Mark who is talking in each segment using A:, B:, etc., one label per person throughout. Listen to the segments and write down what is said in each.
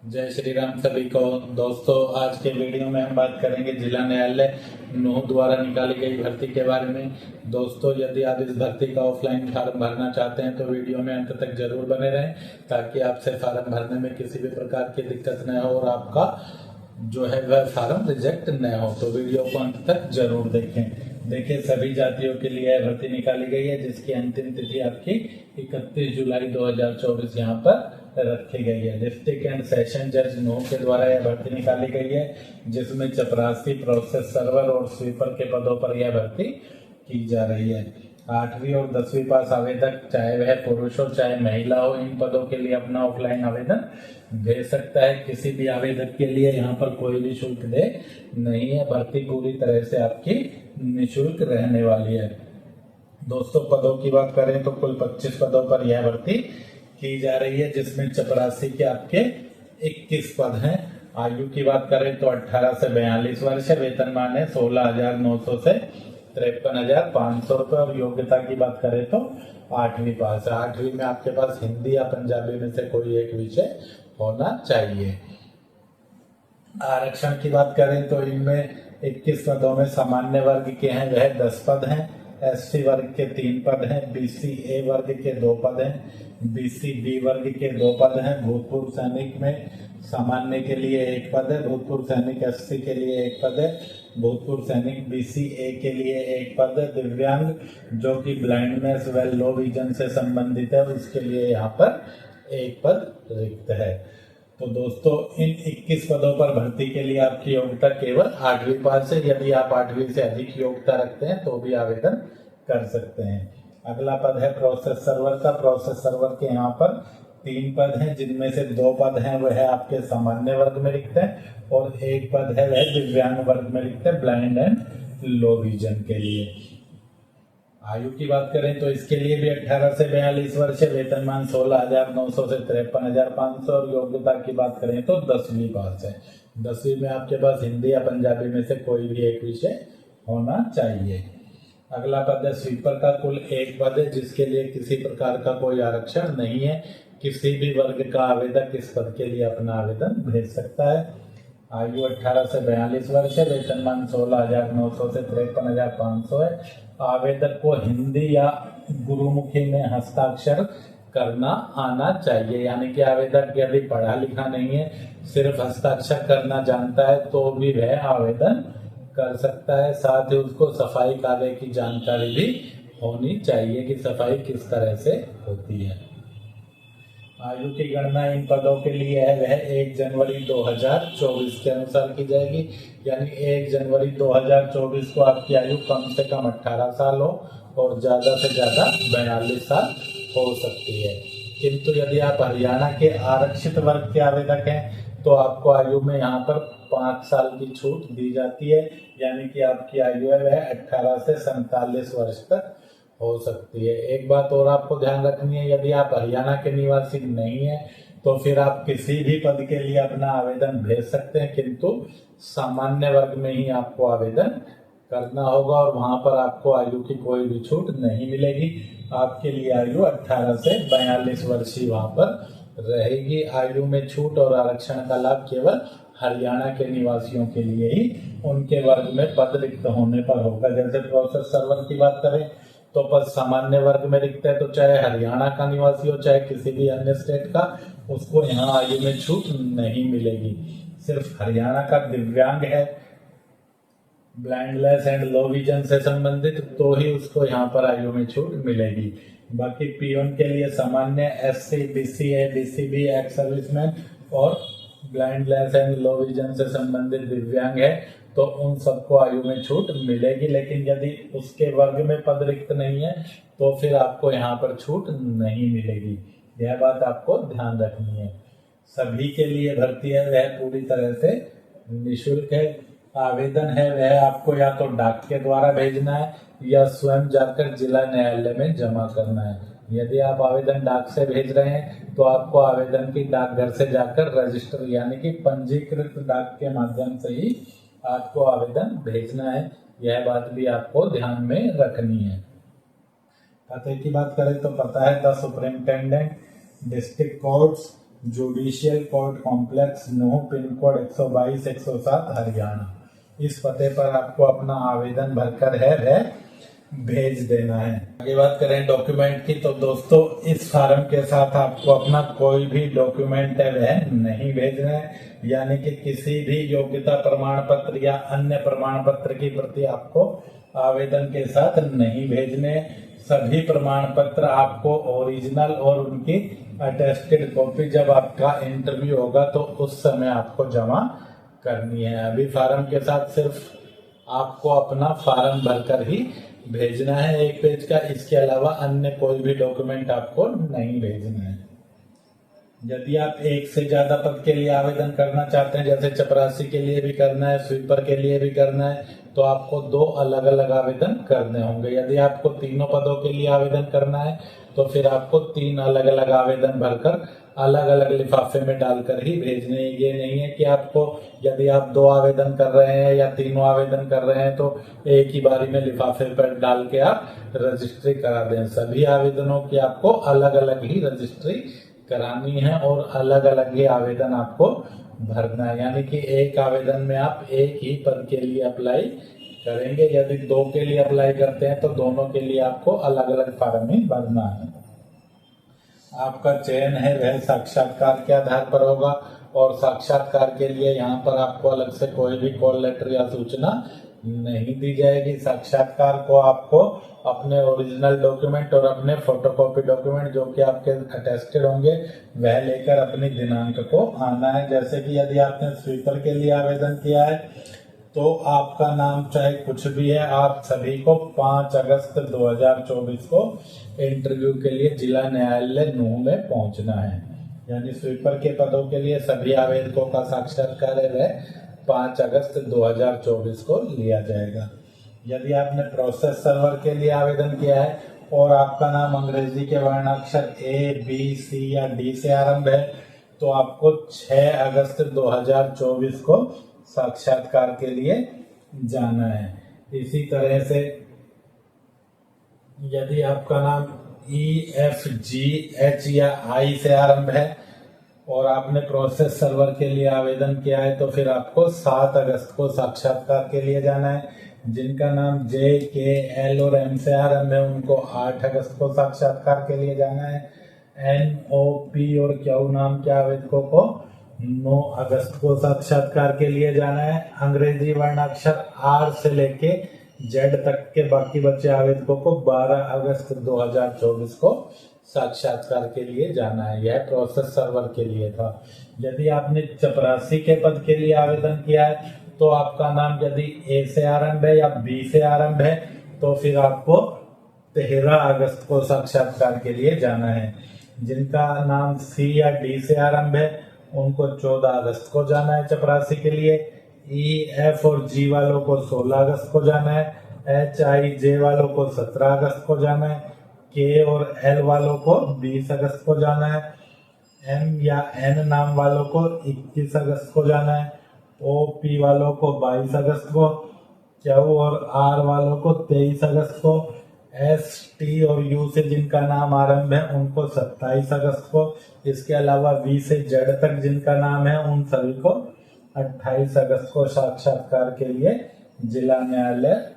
A: जय श्री राम सभी को। दोस्तों, आज के वीडियो में हम बात करेंगे जिला न्यायालय नूह द्वारा निकाली गई भर्ती के बारे में। दोस्तों, यदि आप इस भर्ती का ऑफलाइन फॉर्म भरना चाहते हैं तो वीडियो में अंत तक जरूर बने रहें, ताकि आपसे फॉर्म भरने में किसी भी प्रकार की दिक्कत न हो और आपका जो है वह फॉर्म रिजेक्ट न हो। तो वीडियो को अंत तक जरूर देखें। देखिए, सभी जातियों के लिए यह भर्ती निकाली गई है, जिसकी अंतिम तिथि आपकी 31 जुलाई 2024 यहाँ पर रखी गई है। डिस्ट्रिक्ट एंड सेशन जज नूह के द्वारा यह भर्ती निकाली गई है, जिसमें चपरासी, प्रोसेस सर्वर और स्वीपर के पदों पर यह भर्ती की जा रही है। 8वीं और 10वीं पास आवेदक, चाहे वह पुरुष हो चाहे महिला हो, इन पदों के लिए अपना ऑफलाइन आवेदन भेज सकता है। किसी भी आवेदक के लिए यहाँ पर कोई भी शुल्क दे नहीं है। भर्ती पूरी तरह से आपकी निःशुल्क रहने वाली है। दोस्तों, पदों की बात करें तो कुल 25 पदों पर यह भर्ती की जा रही है, जिसमें चपरासी के आपके 21 पद हैं। आयु की बात करें तो 18 से 42 वर्ष है। वेतनमान है 16,900 से 53,500 रुपए। और योग्यता की बात करें तो 8वीं पास है। 8वीं में आपके पास हिंदी या पंजाबी में से कोई एक विषय होना चाहिए। आरक्षण की बात करें तो इनमें 21 पदों में सामान्य वर्ग के हैं वह 10 पद हैं, एसटी वर्ग के 3 पद हैं, बीसी ए वर्ग के 2 पद हैं, बीसी बी वर्ग के 2 पद हैं। भूतपूर्व सैनिक में सामान्य के लिए 1 पद है, भूतपूर्व सैनिक एससी के लिए 1 पद है, भूतपूर्व सैनिक बीसी ए के लिए 1 पद है। दिव्यांग जो कि ब्लाइंडनेस व लो विजन से संबंधित है, उसके लिए यहाँ पर 1 पद रिक्त है। तो दोस्तों, इन 21 पदों पर भर्ती के लिए आपकी योग्यता केवल 8वीं पास है। यदि आप 8वीं से अधिक योग्यता रखते हैं तो भी आवेदन कर सकते हैं। अगला पद है प्रोसेस सर्वर का। प्रोसेस सर्वर के यहाँ पर 3 पद हैं, जिनमें से 2 पद हैं वह आपके सामान्य वर्ग में रिक्त है और 1 पद है वह दिव्यांग वर्ग में रिक्त है, ब्लाइंड एंड लो विजन के लिए। आयु की बात करें तो इसके लिए भी 18 से 42 वर्ष है। वेतनमान 16,900 से 53,500। और योग्यता की बात करें तो 10वीं पास है। 10वीं में आपके पास हिंदी या पंजाबी में से कोई भी एक विषय होना चाहिए। अगला पद है स्वीपर का। कुल 1 पद है, जिसके लिए किसी प्रकार का कोई आरक्षण नहीं है। किसी भी वर्ग का आवेदक इस पद के लिए अपना आवेदन भेज सकता है। आयु 18 से 42 वर्ष है। वेतनमान 16,900 से 53,500 है। आवेदक को हिंदी या गुरुमुखी में हस्ताक्षर करना आना चाहिए, यानी कि आवेदक यदि पढ़ा लिखा नहीं है, सिर्फ हस्ताक्षर करना जानता है तो भी वह आवेदन कर सकता है। साथ ही उसको सफाई कार्य की जानकारी भी होनी चाहिए कि सफाई किस तरह से होती है। आयु की गणना इन पदों के लिए है वह 1 जनवरी 2024 के अनुसार की जाएगी, यानी 1 जनवरी 2024 को आपकी आयु कम से कम 18 साल हो और ज़्यादा से ज़्यादा 42 साल हो सकती है। किंतु यदि आप हरियाणा के आरक्षित वर्ग के आवेदक हैं तो आपको आयु में यहाँ पर 5 साल की छूट दी जाती है, यानी कि आपकी आयु है वह 18 से 47 वर्ष तक हो सकती है। एक बात और आपको ध्यान रखनी है, यदि आप हरियाणा के निवासी नहीं हैं तो फिर आप किसी भी पद के लिए अपना आवेदन भेज सकते हैं, किंतु सामान्य वर्ग में ही आपको आवेदन करना होगा और वहां पर आपको आयु की कोई भी छूट नहीं मिलेगी। आपके लिए आयु 18 से 42 वर्ष ही वहां पर रहेगी। आयु में छूट और आरक्षण का लाभ केवल हरियाणा के निवासियों के लिए ही उनके वर्ग में पद रिक्त होने पर होगा। जैसे प्रोसेस सर्वर की बात करें तो पद सामान्य वर्ग में रिक्त है, तो चाहे हरियाणा का निवासी हो चाहे किसी भी अन्य स्टेट का, उसको यहाँ आयु में छूट नहीं मिलेगी। सिर्फ हरियाणा का दिव्यांग है, ब्लाइंडनेस एंड लो विजन से संबंधित, तो ही उसको यहाँ पर आयु में छूट मिलेगी। बाकी पियोन के लिए सामान्य, एससी, बीसी ए, बीसी बी, एक्स सर्विसमैन और ब्लाइंडनेस एंड लो विजन से संबंधित दिव्यांग है, तो उन सबको आयु में छूट मिलेगी। लेकिन यदि उसके वर्ग में पद रिक्त नहीं है तो फिर आपको यहाँ पर छूट नहीं मिलेगी। यह बात आपको ध्यान रखनी है। सभी के लिए भर्ती है वह पूरी तरह से निःशुल्क है। आवेदन है वह आपको या तो डाक के द्वारा भेजना है या स्वयं जाकर जिला न्यायालय में जमा करना है। यदि आप आवेदन डाक से भेज रहे हैं तो आपको आवेदन की डाकघर से जाकर रजिस्टर यानी कि पंजीकृत डाक के माध्यम से ही आपको आवेदन भेजना है। यह बात भी आपको ध्यान में रखनी है। पते की बात करें तो पता है the superintendent district courts judicial court complex Nuh, pin code 122-107 Haryana. इस पते पर आपको अपना आवेदन भरकर है वह भेज देना है। आगे बात करें डॉक्यूमेंट की, तो दोस्तों इस फार्म के साथ आपको अपना कोई भी डॉक्यूमेंट है वह नहीं भेजना है, यानी कि किसी भी योग्यता प्रमाण पत्र या अन्य प्रमाण पत्र की प्रति आपको आवेदन के साथ नहीं भेजने। सभी प्रमाण पत्र आपको ओरिजिनल और उनकी अटेस्टेड कॉपी जब आपका इंटरव्यू होगा तो उस समय आपको जमा करनी है। अभी फार्म के साथ सिर्फ आपको अपना फार्म भरकर ही भेजना है 1 पेज का, इसके अलावा अन्य कोई भी डॉक्यूमेंट आपको नहीं भेजना है। यदि आप एक से ज्यादा पद के लिए आवेदन करना चाहते हैं, जैसे चपरासी के लिए भी करना है, स्वीपर के लिए भी करना है, तो आपको 2 अलग अलग आवेदन करने होंगे। यदि आपको तीनों पदों के लिए आवेदन करना है तो फिर आपको 3 अलग अलग आवेदन भरकर अलग अलग लिफाफे में डालकर ही भेजने। ये नहीं है कि आपको यदि आप 2 आवेदन कर रहे हैं या तीनों आवेदन कर रहे हैं तो एक ही बारी में लिफाफे पर डाल के आप रजिस्ट्री करा दें। सभी आवेदनों की आपको अलग अलग ही रजिस्ट्री करानी है और अलग अलग ही आवेदन आपको भरना है, यानी कि एक आवेदन में आप एक ही पद के लिए अप्लाई करेंगे। यदि 2 के लिए अप्लाई करते हैं तो दोनों के लिए आपको अलग अलग फार्म ही भरना है। आपका चयन है वह साक्षात्कार के आधार पर होगा और साक्षात्कार के लिए यहाँ पर आपको अलग से कोई भी कॉल लेटर या सूचना नहीं दी जाएगी। साक्षात्कार को आपको अपने ओरिजिनल डॉक्यूमेंट और अपने फोटोकॉपी डॉक्यूमेंट जो कि आपके अटेस्टेड होंगे वह लेकर अपनी दिनांक को आना है। जैसे कि यदि आपने स्वीपर के लिए आवेदन किया है तो आपका नाम चाहे कुछ भी है, आप सभी को 5 अगस्त 2024 को इंटरव्यू के लिए जिला न्यायालय नूह में पहुंचना है। यानी स्वीपर के पदों के लिए सभी आवेदकों का साक्षात्कार है वह 5 अगस्त 2024 को लिया जाएगा। यदि आपने प्रोसेस सर्वर के लिए आवेदन किया है और आपका नाम अंग्रेजी के वर्णाक्षर A, B, C या D से आरंभ है तो आपको 6 अगस्त 2024 को साक्षात्कार के लिए जाना है। इसी तरह से यदि आपका नाम E, F, G, H या I से आरंभ है और आपने प्रोसेस सर्वर के लिए आवेदन किया है तो फिर आपको 7 अगस्त को साक्षात्कार के लिए जाना है। जिनका नाम J, K, L और M से आरंभ है उनको 8 अगस्त को साक्षात्कार के लिए जाना है। N, O, P और Q नाम के आवेदकों को 9 अगस्त को साक्षात्कार के लिए जाना है। अंग्रेजी वर्णाक्षर R से लेके Z तक के बाकी बचे आवेदकों को 12 अगस्त 2024 को साक्षात्कार के लिए जाना है। यह प्रोसेस सर्वर के लिए था। यदि आपने चपरासी के पद के लिए आवेदन किया है तो आपका नाम यदि A से आरंभ है या B से आरंभ है तो फिर आपको 13 अगस्त को साक्षात्कार के लिए जाना है। जिनका नाम C या D से आरंभ है उनको 14 अगस्त को जाना है चपरासी के लिए। E, F और G वालों को 16 अगस्त को जाना है। H, I, J वालों को 17 अगस्त को जाना है। K और L वालों को 20 अगस्त को जाना है। M या N नाम वालों को 21 अगस्त को जाना है। O, P वालों को 22 अगस्त को। Q और R वालों को 23 अगस्त को। S, T और U से जिनका नाम आरंभ है उनको 27 अगस्त को। इसके अलावा V से Z तक जिनका नाम है उन सभी को 28 अगस्त को साक्षात्कार के लिए जिला न्यायालय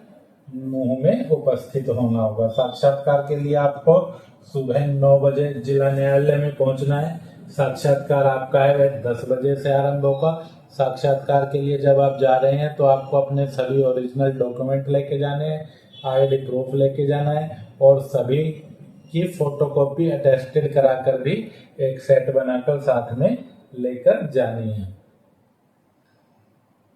A: नूह में उपस्थित होना होगा। साक्षात्कार के लिए आपको सुबह 9 बजे जिला न्यायालय में पहुंचना है। साक्षात्कार आपका है वह 10 बजे से आरंभ होगा। साक्षात्कार के लिए जब आप जा रहे हैं तो आपको अपने सभी ओरिजिनल डॉक्यूमेंट लेके जाने हैं, ID प्रूफ लेके जाना है और सभी की फोटोकॉपी अटेस्टेड कराकर भी एक सेट बनाकर साथ में लेकर जानी है।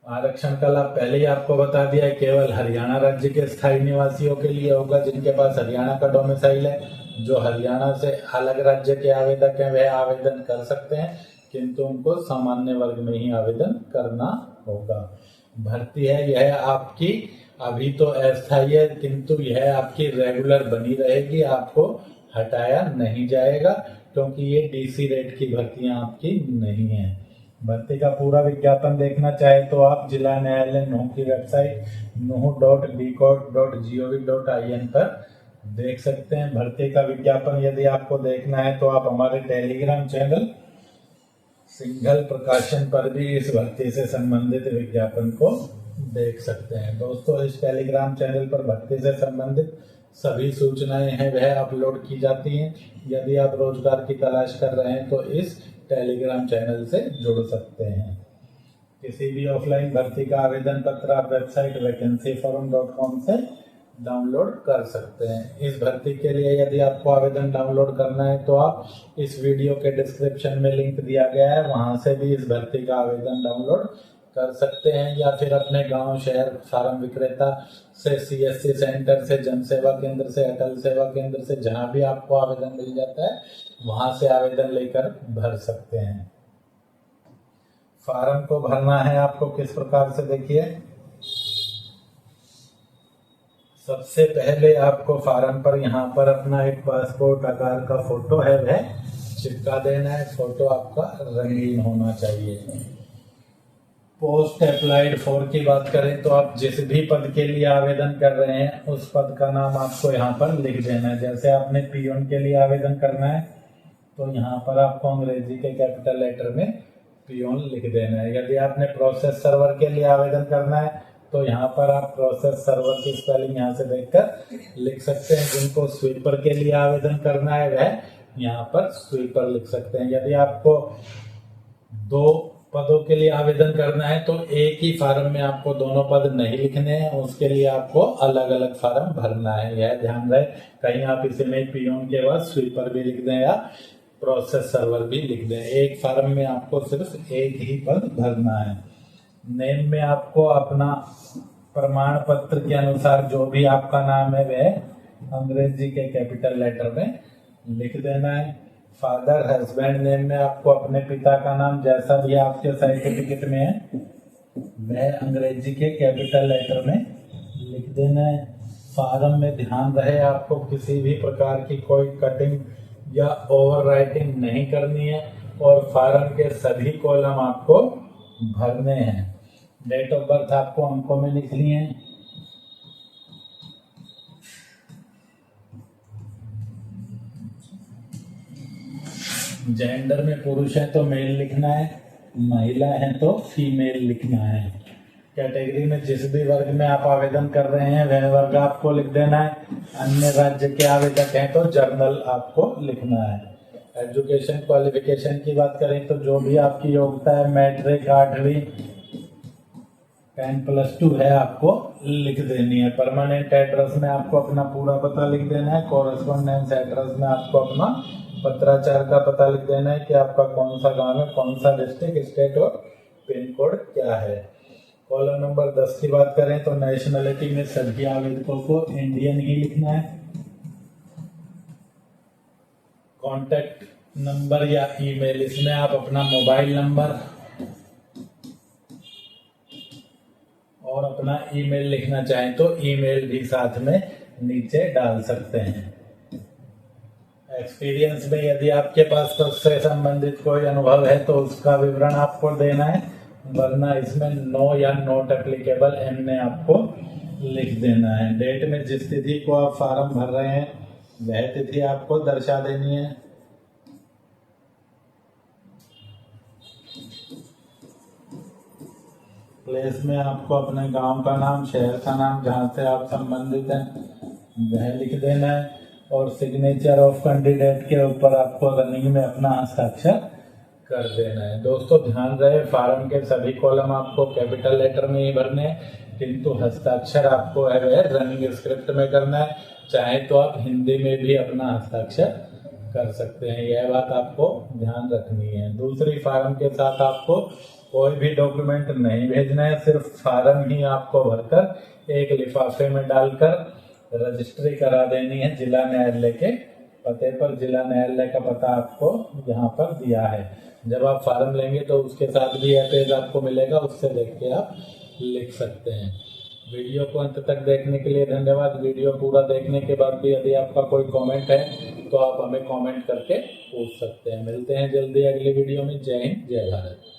A: आरक्षण का लाभ पहले ही आपको बता दिया है, केवल हरियाणा राज्य के स्थायी निवासियों के लिए होगा जिनके पास हरियाणा का डोमिसाइल है। जो हरियाणा से अलग राज्य के आवेदक हैं वह आवेदन कर सकते हैं, किंतु उनको सामान्य वर्ग में ही आवेदन करना होगा। भर्ती है यह आपकी अभी तो अस्थायी है, किंतु यह आपकी रेगुलर बनी रहेगी, आपको हटाया नहीं जाएगा क्योंकि ये DC रेट की भर्तियां आपकी नहीं है। भर्ती का पूरा विज्ञापन देखना चाहे तो आप जिला न्यायालय नूह की वेबसाइट nuh.bcourt.gov.in पर देख सकते हैं। भर्ती का विज्ञापन यदि आपको देखना है तो आप हमारे टेलीग्राम चैनल सिंगल प्रकाशन पर भी इस भर्ती से संबंधित विज्ञापन को देख सकते हैं। दोस्तों, इस टेलीग्राम चैनल पर भर्ती से संबंधित सभी सूचनाएं हैं वह अपलोड की जाती हैं। यदि आप रोजगार की तलाश कर रहे हैं तो इस टेलीग्राम चैनल से जुड़ सकते हैं। किसी भी ऑफलाइन भर्ती का आवेदन पत्र आप वेबसाइट vacancyforum.com से डाउनलोड कर सकते हैं। इस भर्ती के लिए यदि आपको आवेदन डाउनलोड करना है तो आप इस वीडियो के डिस्क्रिप्शन में लिंक दिया गया है, वहां से भी इस भर्ती का आवेदन डाउनलोड कर सकते हैं, या फिर अपने गांव, शहर, फार्म विक्रेता से, CSC सेंटर से, जन सेवा केंद्र से, अटल सेवा केंद्र से, जहां भी आपको आवेदन मिल जाता है वहां से आवेदन लेकर भर सकते हैं। फार्म को भरना है आपको किस प्रकार से, देखिए। सबसे पहले आपको फार्म पर यहाँ पर अपना एक पासपोर्ट आकार का फोटो है वह चिपका देना है। फोटो आपका रंगीन होना चाहिए। पोस्ट अप्लाइड फॉर की बात करें तो आप जिस भी पद के लिए आवेदन कर रहे हैं उस पद का नाम आपको यहाँ पर लिख देना है। जैसे आपने पियोन के लिए आवेदन करना है तो यहाँ पर आपको अंग्रेजी के कैपिटल लेटर में पियोन लिख देना है। यदि आपने प्रोसेस सर्वर के लिए आवेदन करना है तो यहाँ पर आप प्रोसेस सर्वर की स्पेलिंग यहाँ से देखकर लिख सकते हैं। जिनको स्वीपर के लिए आवेदन करना है वह यहाँ पर स्वीपर लिख सकते हैं। यदि आपको 2 पदों के लिए आवेदन करना है तो एक ही फार्म में आपको दोनों पद नहीं लिखने हैं, उसके लिए आपको अलग अलग फार्म भरना है। यह ध्यान रहे, कहीं आप इसमें पियोन के बाद स्वीपर भी लिख दें या प्रोसेस सर्वर भी लिख दें। एक फार्म में आपको सिर्फ एक ही पद भरना है। नेम में आपको अपना प्रमाण पत्र के अनुसार जो भी आपका नाम है वह अंग्रेजी के कैपिटल लेटर में लिख देना है। फादर हस्बैंड नेम में आपको अपने पिता का नाम जैसा भी आपके सर्टिफिकेट में है वह अंग्रेजी के कैपिटल लेटर में लिख देना है। फार्म में ध्यान रहे आपको किसी भी प्रकार की कोई कटिंग या ओवर राइटिंग नहीं करनी है और फार्म के सभी कॉलम आपको भरने हैं। डेट ऑफ बर्थ आपको अंकों में लिखनी है। जेंडर में पुरुष है तो मेल लिखना है, महिला है तो फीमेल लिखना है। कैटेगरी में जिस भी वर्ग में आप आवेदन कर रहे हैं वह वर्ग आपको लिख देना है। अन्य राज्य के आवेदक हैं तो जर्नल आपको लिखना है। एजुकेशन क्वालिफिकेशन की बात करें तो जो भी आपकी योग्यता है, मैट्रिक, 8वीं, 10+2 है, आपको लिख देनी है। परमानेंट एड्रेस में आपको अपना पूरा पता लिख देना है। कॉरेस्पॉन्डेंस एड्रेस में आपको अपना पत्राचार का पता लिख देना है कि आपका कौन सा गांव है, कौन सा डिस्ट्रिक्ट, स्टेट और पिन कोड क्या है। कॉलम नंबर 10 की बात करें तो नेशनलिटी में सभी आवेदकों को इंडियन ही लिखना है। कॉन्टैक्ट नंबर या ईमेल, इसमें आप अपना मोबाइल नंबर और अपना ईमेल लिखना चाहें तो ईमेल भी साथ में नीचे डाल सकते हैं। एक्सपीरियंस में यदि आपके पास उससे संबंधित कोई अनुभव है तो उसका विवरण आपको देना है, वरना इसमें नो या नॉट एप्लीकेबल एमने आपको लिख देना है। डेट में जिस तिथि को आप फॉर्म भर रहे हैं वह तिथि आपको दर्शा देनी है। प्लेस में आपको अपने गांव का नाम, शहर का नाम, जहां से आप संबंधित हैं वह लिख देना है। और सिग्नेचर ऑफ कैंडिडेट के ऊपर आपको रनिंग में अपना हस्ताक्षर कर देना है। दोस्तों, ध्यान रहे, फार्म के सभी कॉलम आपको कैपिटल लेटर में ही भरने हैं, किंतु हस्ताक्षर आपको है वह रनिंग स्क्रिप्ट में करना है। चाहे तो आप हिंदी में भी अपना हस्ताक्षर कर सकते हैं, यह बात आपको ध्यान रखनी है। दूसरी, फार्म के साथ आपको कोई भी डॉक्यूमेंट नहीं भेजना है, सिर्फ फार्म ही आपको भरकर एक लिफाफे में डालकर रजिस्ट्री करा देनी है जिला न्यायालय के पते पर। जिला न्यायालय का पता आपको यहाँ पर दिया है। जब आप फार्म लेंगे तो उसके साथ भी यह पेज आपको मिलेगा, उससे देख के आप लिख सकते हैं। वीडियो को अंत तक देखने के लिए धन्यवाद। वीडियो पूरा देखने के बाद भी यदि आपका कोई कमेंट है तो आप हमें कमेंट करके पूछ सकते हैं। मिलते हैं जल्दी अगली वीडियो में। जय हिंद, जय भारत।